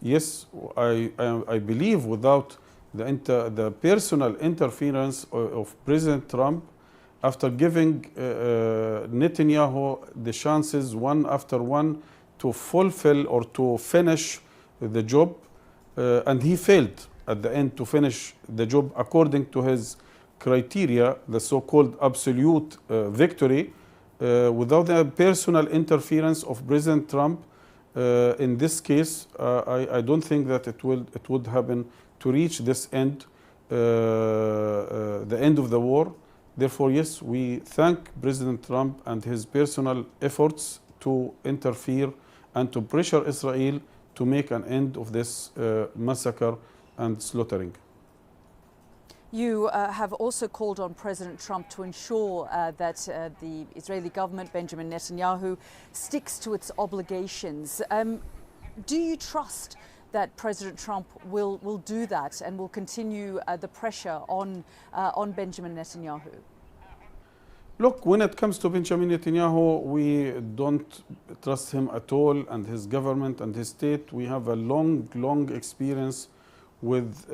Yes, I believe without the personal interference of President Trump, after giving Netanyahu the chances one after one to fulfill or to finish the job, and he failed at the end to finish the job according to his criteria, the so-called absolute victory, without the personal interference of President Trump. In this case, I don't think that it would happen to reach this end, the end of the war. Therefore, yes, we thank President Trump and his personal efforts to interfere and to pressure Israel to make an end of this massacre and slaughtering. You have also called on President Trump to ensure that the Israeli government, Benjamin Netanyahu, sticks to its obligations. Do you trust that President Trump will do that and will continue the pressure on Benjamin Netanyahu? Look, when it comes to Benjamin Netanyahu, we don't trust him at all, and his government and his state. We have a long experience with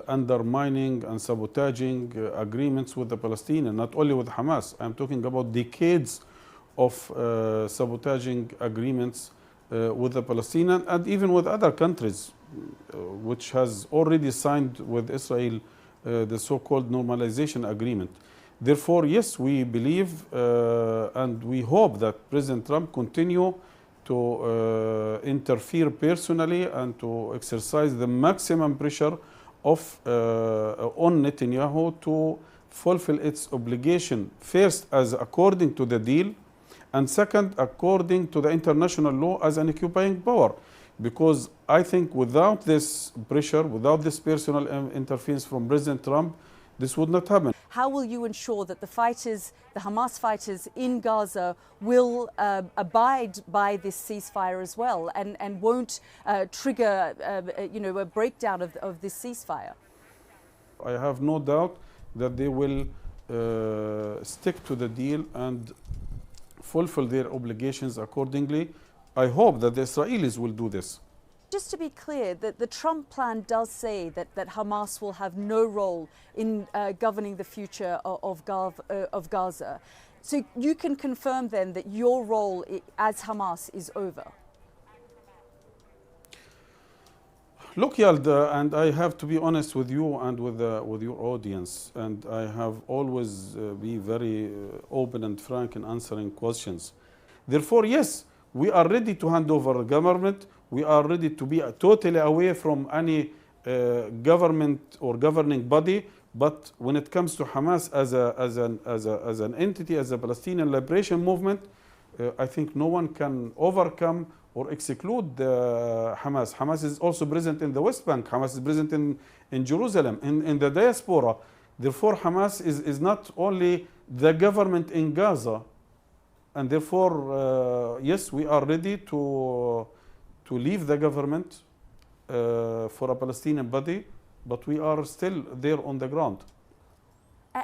undermining and sabotaging agreements with the Palestinians, not only with Hamas. I'm talking about decades of sabotaging agreements with the Palestinians and even with other countries, which has already signed with Israel the so-called normalization agreement. Therefore, yes, we believe and we hope that President Trump continue to interfere personally and to exercise the maximum pressure on Netanyahu to fulfill its obligation, first as according to the deal, and second according to the international law as an occupying power. Because I think without this pressure, without this personal interference from President Trump, this would not happen. How will you ensure that the fighters, the Hamas fighters in Gaza, will abide by this ceasefire as well and won't trigger a breakdown of this ceasefire? I have no doubt that they will stick to the deal and fulfill their obligations accordingly. I hope that the Israelis will do this. Just to be clear, that the Trump plan does say that Hamas will have no role in governing the future of Gaza. So you can confirm then that your role as Hamas is over? Look, Yalda, and I have to be honest with you and with your audience, and I have always be very open and frank in answering questions. Therefore, yes, we are ready to hand over government. We are ready to be totally away from any government or governing body. But when it comes to Hamas as an entity, as a Palestinian liberation movement, I think no one can overcome or exclude Hamas. Hamas is also present in the West Bank. Hamas is present in Jerusalem, in the diaspora. Therefore, Hamas is not only the government in Gaza. And therefore, yes, we are ready to leave the government for a Palestinian body, but we are still there on the ground.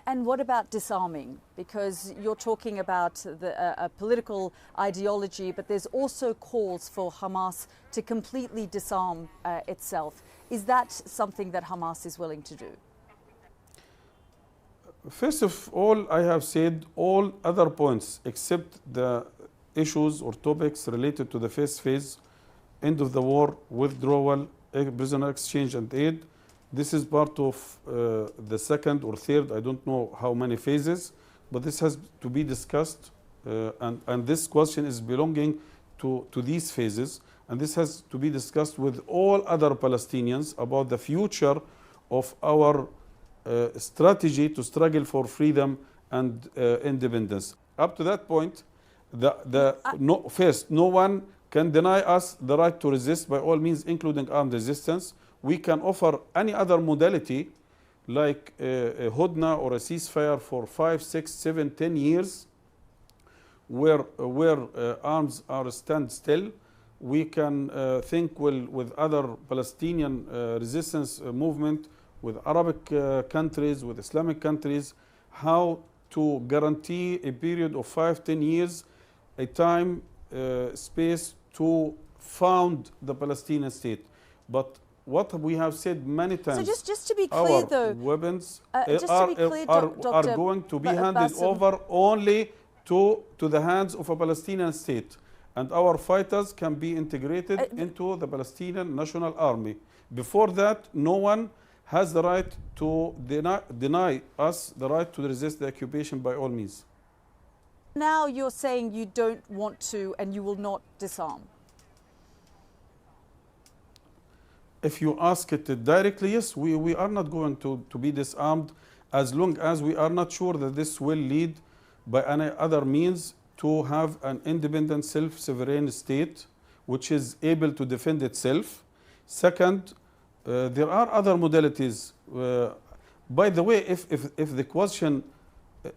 And what about disarming? Because you're talking about a political ideology, but there's also calls for Hamas to completely disarm itself. Is that something that Hamas is willing to do? First of all, I have said all other points except the issues or topics related to the first phase, end of the war, withdrawal, prisoner exchange and aid. This is part of the second or third, I don't know how many phases, but this has to be discussed and this question is belonging to these phases, and this has to be discussed with all other Palestinians about the future of our strategy to struggle for freedom and independence. Up to that point, first, no one can deny us the right to resist by all means, including armed resistance. We can offer any other modality like a hudna or a ceasefire for 5, 6, 7, 10 years where arms are stand still. We can think with other Palestinian resistance movement, with Arabic countries, with Islamic countries, how to guarantee a period of 5, 10 years, a time, space to found the Palestinian state. But what we have said many times, so just to be clear, our though, weapons are going to be handed over only to the hands of a Palestinian state. And our fighters can be integrated into the Palestinian National Army. Before that, no one has the right to deny us the right to resist the occupation by all means. Now you're saying you don't want to and you will not disarm. If you ask it directly, yes, we are not going to be disarmed as long as we are not sure that this will lead by any other means to have an independent, self-sovereign state which is able to defend itself. Second, there are other modalities. By the way, if the question,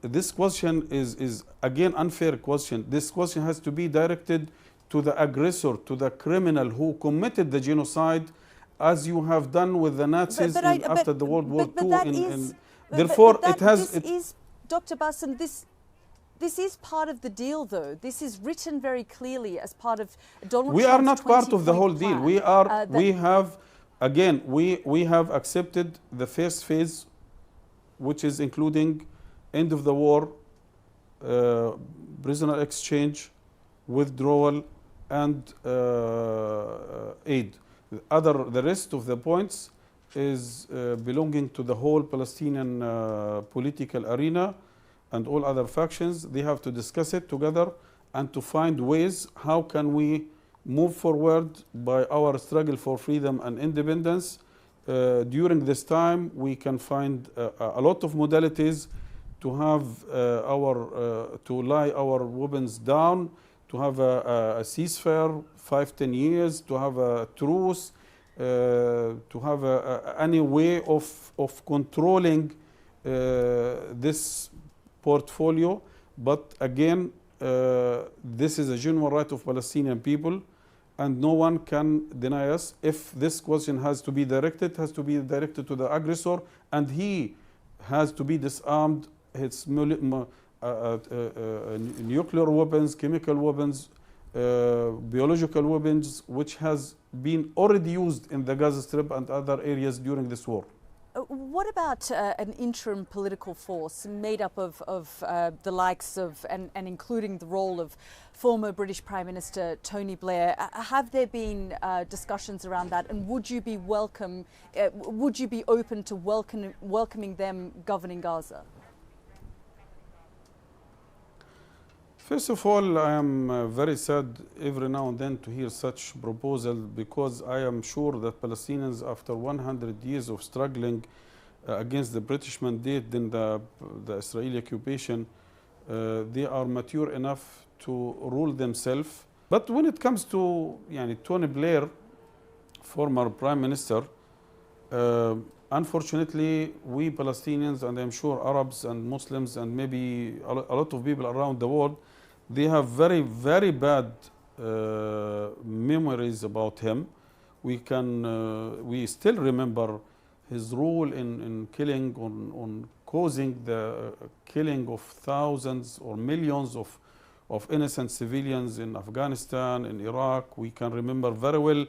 this question is again unfair question. This question has to be directed to the aggressor, to the criminal who committed the genocide, as you have done with the Nazis after the World War II. Therefore, it has. Dr. Basem, this is part of the deal, though. This is written very clearly as part of Donald Trump's 20-point plan. We are not part of the whole deal. We are. We have. Again, we have accepted the first phase, which is including end of the war, prisoner exchange, withdrawal, and aid. The rest of the points is belonging to the whole Palestinian political arena and all other factions. They have to discuss it together and to find ways how can we move forward by our struggle for freedom and independence. During this time, we can find a lot of modalities to have to lie our weapons down, to have a ceasefire, 5-10 years, to have a truce, to have any way of controlling this portfolio. But again, this is a genuine right of Palestinian people, and no one can deny us. If this question has to be directed, it has to be directed to the aggressor, and he has to be disarmed. His nuclear weapons, chemical weapons, biological weapons, which has been already used in the Gaza Strip and other areas during this war. What about an interim political force made up of the likes of, and including the role of former British Prime Minister Tony Blair? Have there been discussions around that, and would you be open to welcoming them governing Gaza? First of all, I am very sad every now and then to hear such proposal, because I am sure that Palestinians, after 100 years of struggling against the British mandate and the Israeli occupation, they are mature enough to rule themselves. But when it comes to Tony Blair, former Prime Minister, unfortunately, we Palestinians, and I'm sure Arabs and Muslims and maybe a lot of people around the world, they have very, very bad memories about him. We still remember his role in killing, on causing the killing of thousands or millions of innocent civilians in Afghanistan, in Iraq. We can remember very well,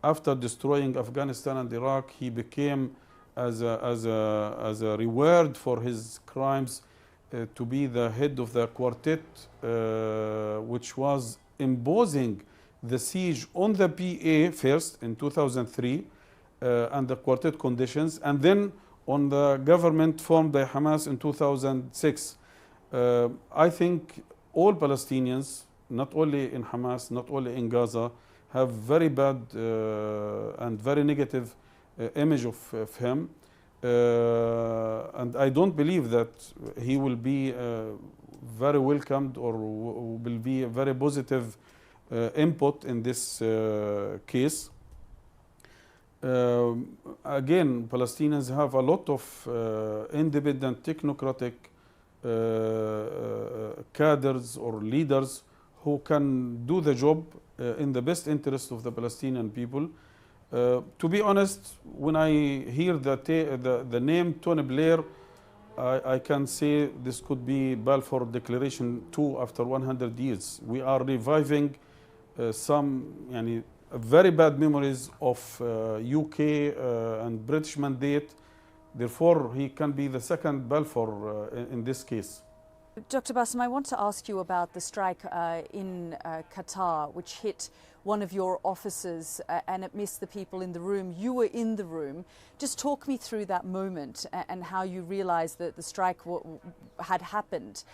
after destroying Afghanistan and Iraq, he became, as a reward for his crimes, to be the head of the quartet, which was imposing the siege on the PA first in 2003, and the quartet conditions, and then on the government formed by Hamas in 2006. I think all Palestinians, not only in Hamas, not only in Gaza, have very bad and very negative image of him. And I don't believe that he will be very welcomed or will be a very positive input in this case. Again, Palestinians have a lot of independent, technocratic cadres or leaders who can do the job in the best interest of the Palestinian people. To be honest, when I hear the name Tony Blair, I can say this could be Balfour Declaration 2 after 100 years. We are reviving some very bad memories of UK and British mandate. Therefore, he can be the second Balfour in this case. Dr. Basem, I want to ask you about the strike in Qatar, which hit one of your officers and it missed the people in the room. You were in the room. Just talk me through that moment and how you realized that the strike had happened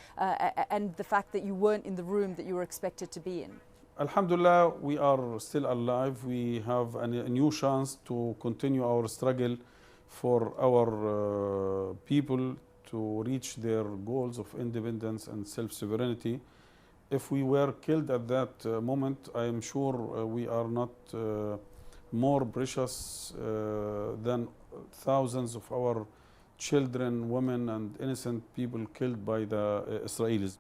and the fact that you weren't in the room that you were expected to be in. Alhamdulillah, we are still alive. We have a new chance to continue our struggle for our people to reach their goals of independence and self-sovereignty. If we were killed at that moment, I am sure we are not more precious than thousands of our children, women, and innocent people killed by the Israelis.